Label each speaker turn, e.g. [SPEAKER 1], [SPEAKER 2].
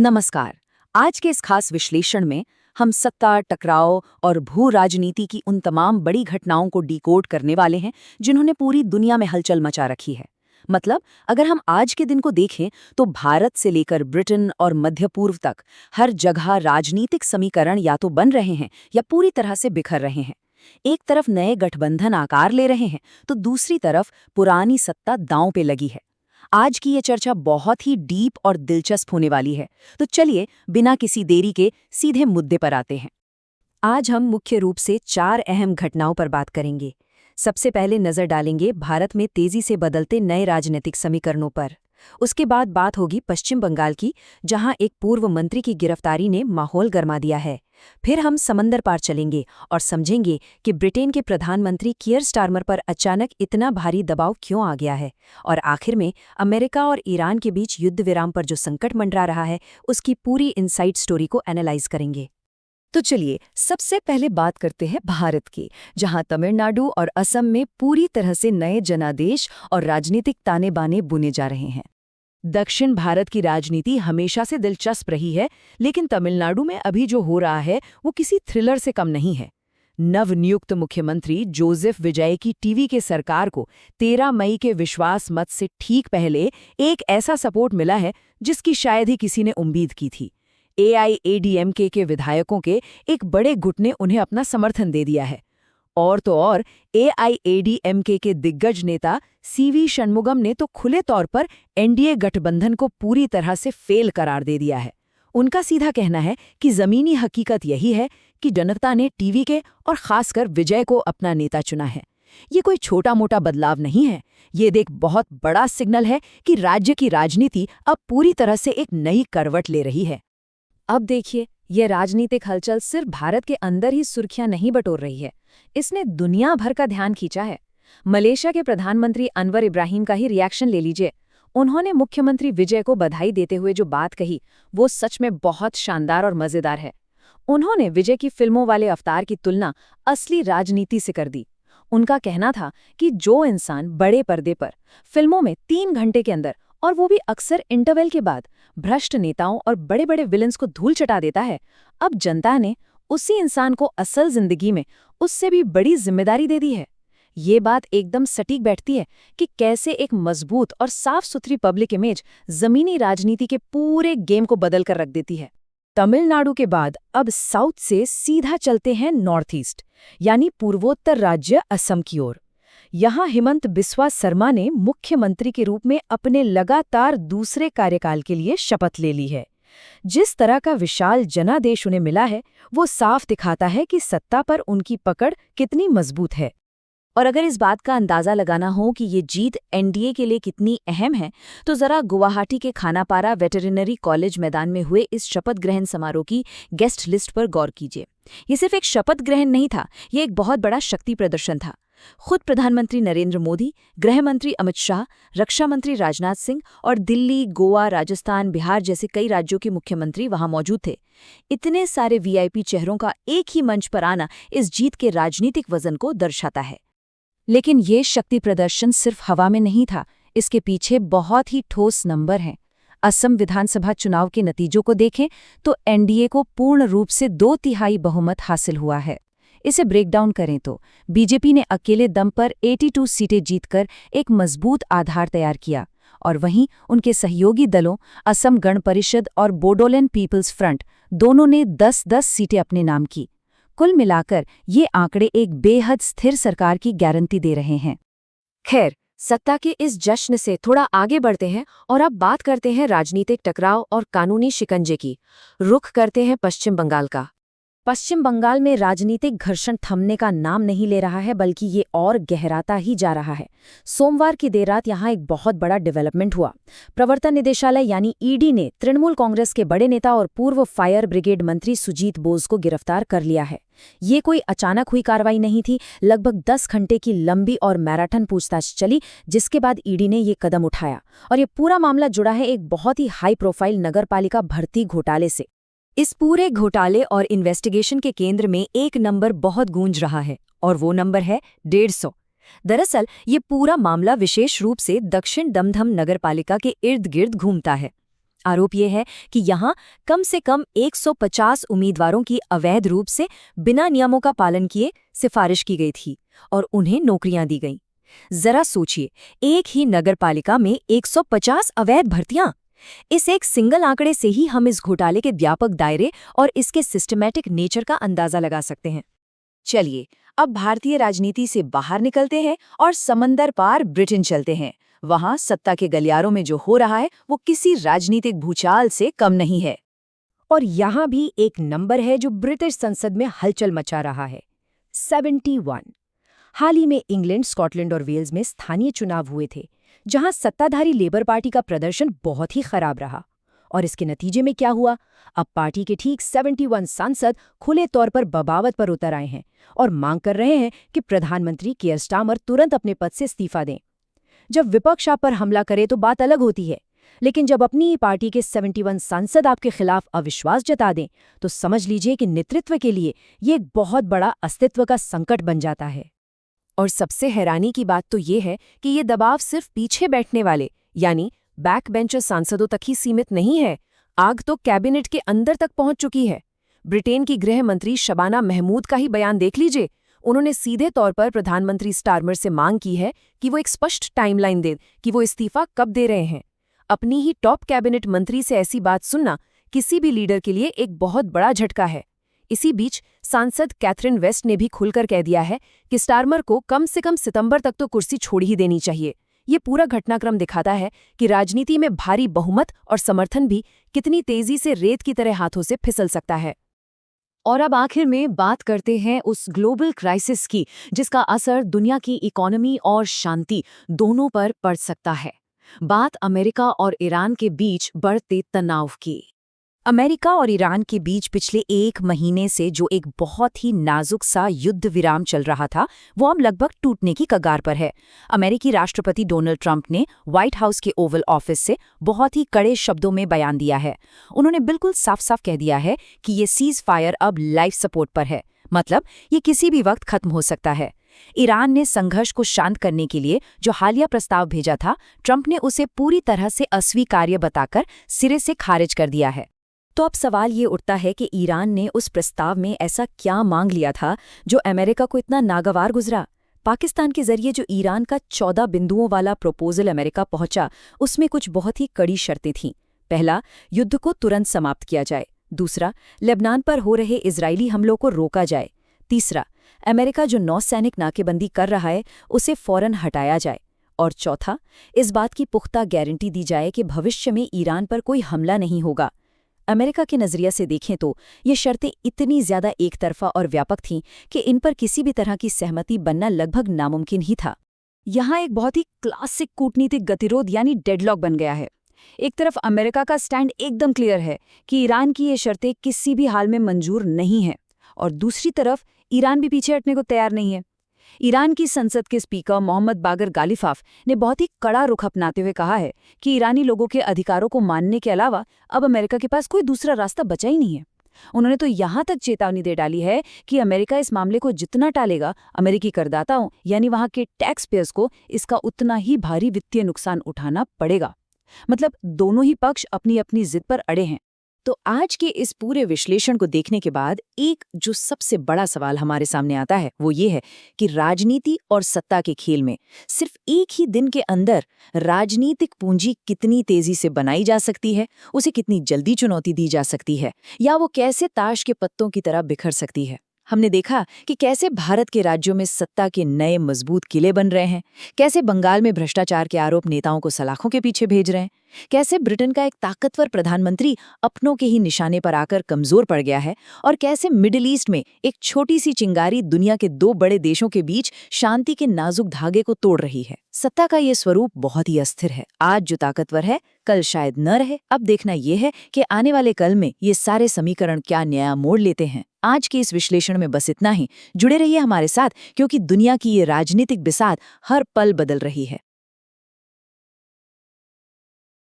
[SPEAKER 1] नमस्कार। आज के इस खास विश्लेषण में हम सत्ता, टकराव और भू राजनीति की उन तमाम बड़ी घटनाओं को डिकोड करने वाले हैं जिन्होंने पूरी दुनिया में हलचल मचा रखी है। मतलब, अगर हम आज के दिन को देखें तो भारत से लेकर ब्रिटेन और मध्य पूर्व तक हर जगह राजनीतिक समीकरण या तो बन रहे हैं या पूरी तरह से बिखर रहे हैं। एक तरफ नए गठबंधन आकार ले रहे हैं तो दूसरी तरफ पुरानी सत्ता दांव पे लगी है। आज की ये चर्चा बहुत ही डीप और दिलचस्प होने वाली है, तो चलिए बिना किसी देरी के सीधे मुद्दे पर आते हैं। आज हम मुख्य रूप से 4 अहम घटनाओं पर बात करेंगे। सबसे पहले नजर डालेंगे भारत में तेजी से बदलते नए राजनीतिक समीकरणों पर। उसके बाद बात होगी पश्चिम बंगाल की, जहां एक पूर्व मंत्री की गिरफ्तारी ने माहौल गरमा दिया है। फिर हम समंदर पार चलेंगे और समझेंगे कि ब्रिटेन के प्रधानमंत्री कियर स्टारमर पर अचानक इतना भारी दबाव क्यों आ गया है। और आखिर में अमेरिका और ईरान के बीच युद्ध विराम पर जो संकट मंडरा रहा है, उसकी पूरी इनसाइड स्टोरी को एनालाइज करेंगे। तो चलिए सबसे पहले बात करते हैं भारत की, जहां तमिलनाडु और असम में पूरी तरह से नए जनादेश और राजनीतिक ताने बाने बुने जा रहे हैं। दक्षिण भारत की राजनीति हमेशा से दिलचस्प रही है, लेकिन तमिलनाडु में अभी जो हो रहा है वो किसी थ्रिलर से कम नहीं है। नवनियुक्त मुख्यमंत्री जोसेफ विजय की टीवी के सरकार को 13 मई के विश्वास मत से ठीक पहले एक ऐसा सपोर्ट मिला है जिसकी शायद ही किसी ने उम्मीद की थी। एआईएडीएमके के विधायकों के एक बड़े गुट ने उन्हें अपना समर्थन दे दिया है। और तो और एआईएडीएमके के दिग्गज नेता सीवी षणमुगम ने तो खुले तौर पर एनडीए गठबंधन को पूरी तरह से फेल करार दे दिया है। उनका सीधा कहना है कि जमीनी हकीकत यही है कि जनता ने टीवी के और खासकर विजय को अपना नेता चुना है। ये कोई छोटा मोटा बदलाव नहीं है, ये एक बहुत बड़ा सिग्नल है कि राज्य की राजनीति अब पूरी तरह से एक नई करवट ले रही है। अब देखिए, ये राजनीतिक हलचल सिर्फ भारत के अंदर ही सुर्खियां नहीं बटोर रही है, इसने दुनिया भर का ध्यान खींचा है। मलेशिया के प्रधानमंत्री अनवर इब्राहिम का ही रिएक्शन ले लीजिए। उन्होंने मुख्यमंत्री विजय को बधाई देते हुए जो बात कही, वो सच में बहुत शानदार और मजेदार है। उन्होंने विजय की फिल्मों वाले अवतार की तुलना असली राजनीति से कर दी। उनका कहना था कि जो इंसान बड़े पर्दे पर फिल्मों में 3 घंटे के अंदर, और वो भी अक्सर इंटरवल के बाद, भ्रष्ट नेताओं और बड़े बड़े विलेंस को धूल चटा देता है, अब जनता ने उसी इंसान को असल जिंदगी में उससे भी बड़ी जिम्मेदारी दे दी है। ये बात एकदम सटीक बैठती है कि कैसे एक मजबूत और साफ सुथरी पब्लिक इमेज जमीनी राजनीति के पूरे गेम को बदल कर रख देती है। तमिलनाडु के बाद अब साउथ से सीधा चलते हैं नॉर्थ ईस्ट, यानी पूर्वोत्तर राज्य असम की ओर। यहाँ हिमंत बिस्वा शर्मा ने मुख्यमंत्री के रूप में अपने लगातार दूसरे कार्यकाल के लिए शपथ ले ली है। जिस तरह का विशाल जनादेश उन्हें मिला है, वो साफ दिखाता है कि सत्ता पर उनकी पकड़ कितनी मजबूत है। और अगर इस बात का अंदाजा लगाना हो कि ये जीत एनडीए के लिए कितनी अहम है, तो जरा गुवाहाटी के खानापारा वेटरिनरी कॉलेज मैदान में हुए इस शपथ ग्रहण समारोह की गेस्ट लिस्ट पर गौर कीजिए। ये सिर्फ एक शपथ ग्रहण नहीं था, ये एक बहुत बड़ा शक्ति प्रदर्शन था। खुद प्रधानमंत्री नरेंद्र मोदी, गृह मंत्री अमित शाह, रक्षा मंत्री राजनाथ सिंह और दिल्ली, गोवा, राजस्थान, बिहार जैसे कई राज्यों के मुख्यमंत्री वहां मौजूद थे। इतने सारे वीआईपी चेहरों का एक ही मंच पर आना इस जीत के राजनीतिक वजन को दर्शाता है। लेकिन ये शक्ति प्रदर्शन सिर्फ हवा में नहीं था, इसके पीछे बहुत ही ठोस नंबर हैं। असम विधानसभा चुनाव के नतीजों को देखें तो एनडीए को पूर्ण रूप से 2/3 बहुमत हासिल हुआ है। इसे ब्रेक डाउन करें तो बीजेपी ने अकेले दम पर 82 सीटें जीतकर एक मजबूत आधार तैयार किया, और वहीं उनके सहयोगी दलों असम गण परिषद और बोडोलैंड पीपल्स फ्रंट दोनों ने 10-10 सीटें अपने नाम की। कुल मिलाकर ये आंकड़े एक बेहद स्थिर सरकार की गारंटी दे रहे हैं। खैर, सत्ता के इस जश्न से थोड़ा आगे बढ़ते हैं और अब बात करते हैं राजनीतिक टकराव और कानूनी शिकंजे की। रुख करते हैं पश्चिम बंगाल का। पश्चिम बंगाल में राजनीतिक घर्षण थमने का नाम नहीं ले रहा है, बल्कि ये और गहराता ही जा रहा है। सोमवार की देर रात यहाँ एक बहुत बड़ा डेवलपमेंट हुआ। प्रवर्तन निदेशालय यानी ईडी ने तृणमूल कांग्रेस के बड़े नेता और पूर्व फायर ब्रिगेड मंत्री सुजीत बोस को गिरफ्तार कर लिया है। ये कोई अचानक हुई कार्रवाई नहीं थी, लगभग 10 घंटे की लंबी और मैराथन पूछताछ चली, जिसके बाद ईडी ने ये कदम उठाया। और ये पूरा मामला जुड़ा है एक बहुत ही हाई प्रोफाइल नगरपालिका भर्ती घोटाले से। इस पूरे घोटाले और इन्वेस्टिगेशन के केंद्र में एक नंबर बहुत गूंज रहा है, और वो नंबर है 150। दरअसल ये पूरा मामला विशेष रूप से दक्षिण दमदम नगरपालिका के इर्द गिर्द घूमता है।
[SPEAKER 2] आरोप ये है कि यहाँ कम से कम 150 उम्मीदवारों की अवैध रूप से बिना नियमों का पालन किए सिफारिश की गई थी और उन्हें नौकरियां दी गईं। जरा सोचिए, एक ही नगरपालिका में 150 अवैध भर्तियां। इस एक सिंगल आंकड़े से ही हम इस घोटाले के व्यापक दायरे और इसके सिस्टमैटिक नेचर का अंदाजा लगा सकते हैं।
[SPEAKER 1] चलिए, अब भारतीय राजनीति से बाहर निकलते हैं और समंदर पार ब्रिटेन चलते हैं। वहां सत्ता के गलियारों में जो हो रहा है वो किसी राजनीतिक भूचाल से कम नहीं है।
[SPEAKER 2] और यहाँ भी एक नंबर है जो ब्रिटिश संसद में हलचल मचा रहा है, 71। हाल ही में इंग्लैंड, स्कॉटलैंड और वेल्स में स्थानीय चुनाव हुए थे, जहां सत्ताधारी लेबर पार्टी का प्रदर्शन बहुत ही खराब रहा। और इसके नतीजे में क्या हुआ? अब पार्टी के ठीक 71 सांसद खुले तौर पर बगावत पर उतर आए हैं और मांग कर रहे हैं कि प्रधानमंत्री कियर स्टारमर तुरंत अपने पद से इस्तीफा दें। जब विपक्ष आप पर हमला करे तो बात अलग होती है, लेकिन जब अपनी ही पार्टी के 71 सांसद आपके खिलाफ अविश्वास जता दें, तो समझ लीजिए कि नेतृत्व के लिए ये एक बहुत बड़ा अस्तित्व का संकट बन जाता है। और सबसे हैरानी की बात तो ये है कि ये दबाव सिर्फ पीछे बैठने वाले यानी बैक बेंचर सांसदों तक ही सीमित नहीं है। आग तो कैबिनेट के अंदर तक पहुंच चुकी है। ब्रिटेन की गृह मंत्री शबाना महमूद का ही बयान देख लीजिए। उन्होंने सीधे तौर पर प्रधानमंत्री स्टारमर से मांग की है कि वो एक स्पष्ट टाइमलाइन दे कि वो इस्तीफा कब दे रहे हैं। अपनी ही टॉप कैबिनेट मंत्री से ऐसी बात सुनना किसी भी लीडर के लिए एक बहुत बड़ा झटका है। इसी बीच सांसद कैथरीन वेस्ट ने भी खुलकर कह दिया है कि स्टारमर को कम से कम सितंबर तक तो कुर्सी छोड़ ही देनी चाहिए। ये पूरा घटनाक्रम दिखाता है कि राजनीति में भारी बहुमत और समर्थन भी कितनी तेजी से रेत की तरह हाथों से फिसल सकता है।
[SPEAKER 1] और अब आखिर में बात करते हैं उस ग्लोबल क्राइसिस की जिसका असर दुनिया की इकोनॉमी और शांति दोनों पर पड़ सकता है। बात अमेरिका और ईरान के बीच बढ़ते तनाव की।
[SPEAKER 2] अमेरिका और ईरान के बीच पिछले 1 महीने से जो एक बहुत ही नाजुक सा युद्ध विराम चल रहा था, वो अब लगभग टूटने की कगार पर है। अमेरिकी राष्ट्रपति डोनाल्ड ट्रंप ने व्हाइट हाउस के ओवल ऑफिस से बहुत ही कड़े शब्दों में बयान दिया है। उन्होंने बिल्कुल साफ-साफ कह दिया है कि ये सीज फायर अब लाइफ सपोर्ट पर है, मतलब ये किसी भी वक्त खत्म हो सकता है। ईरान ने संघर्ष को शांत करने के लिए जो हालिया प्रस्ताव भेजा था, ट्रंप ने उसे पूरी तरह से अस्वीकार्य बताकर सिरे से खारिज कर दिया है। तो अब सवाल ये उठता है कि ईरान ने उस प्रस्ताव में ऐसा क्या मांग लिया था जो अमेरिका को इतना नागवार गुजरा। पाकिस्तान के जरिए जो ईरान का 14 बिंदुओं वाला प्रपोजल अमेरिका पहुंचा, उसमें कुछ बहुत ही कड़ी शर्तें थीं। पहला, युद्ध को तुरंत समाप्त किया जाए। दूसरा, लेबनान पर हो रहे इजरायली हमलों को रोका जाए। तीसरा, अमेरिका जो नौसैनिक नाकेबंदी कर रहा है उसे फौरन हटाया जाए। और चौथा, इस बात की पुख्ता गारंटी दी जाए कि भविष्य में ईरान पर कोई हमला नहीं होगा। अमेरिका के नजरिया से देखें तो ये शर्तें इतनी ज्यादा एक तरफा और व्यापक थीं कि इन पर किसी भी तरह की सहमति बनना लगभग नामुमकिन ही था। यहाँ एक बहुत ही क्लासिक कूटनीतिक गतिरोध यानी डेडलॉक बन गया है। एक तरफ अमेरिका का स्टैंड एकदम क्लियर है कि ईरान की ये शर्तें किसी भी हाल में मंजूर नहीं हैं, और दूसरी तरफ ईरान भी पीछे हटने को तैयार नहीं है। ईरान की संसद के स्पीकर मोहम्मद बागर गालिफाफ ने बहुत ही कड़ा रुख अपनाते हुए कहा है कि ईरानी लोगों के अधिकारों को मानने के अलावा अब अमेरिका के पास कोई दूसरा रास्ता बचा ही नहीं है। उन्होंने तो यहाँ तक चेतावनी दे डाली है कि अमेरिका इस मामले को जितना टालेगा, अमेरिकी करदाताओं यानी वहाँ के टैक्स पेयर्स को इसका उतना ही भारी वित्तीय नुकसान उठाना पड़ेगा। मतलब दोनों ही पक्ष अपनी अपनी जिद पर अड़े हैं। तो आज के इस पूरे विश्लेषण को देखने के बाद एक जो सबसे बड़ा सवाल हमारे सामने आता है वो ये है कि राजनीति और सत्ता के खेल में सिर्फ एक ही दिन के अंदर राजनीतिक पूंजी कितनी तेजी से बनाई जा सकती है, उसे कितनी जल्दी चुनौती दी जा सकती है, या वो कैसे ताश के पत्तों की तरह बिखर सकती है। हमने देखा कि कैसे भारत के राज्यों में सत्ता के नए मजबूत किले बन रहे हैं, कैसे बंगाल में भ्रष्टाचार के आरोप नेताओं को सलाखों के पीछे भेज रहे हैं, कैसे ब्रिटेन का एक ताकतवर प्रधानमंत्री अपनों के ही निशाने पर आकर कमजोर पड़ गया है, और कैसे मिडिल ईस्ट में एक छोटी सी चिंगारी दुनिया के 2 बड़े देशों के बीच शांति के नाजुक धागे को तोड़ रही है। सत्ता का ये स्वरूप बहुत ही अस्थिर है। आज जो ताकतवर है कल शायद न रहे। अब देखना यह है कि आने वाले कल में ये सारे समीकरण क्या नया मोड़ लेते हैं। आज के इस विश्लेषण में बस इतना ही। जुड़े रहिए हमारे साथ, क्योंकि दुनिया की ये राजनीतिक बिसात हर पल बदल रही है।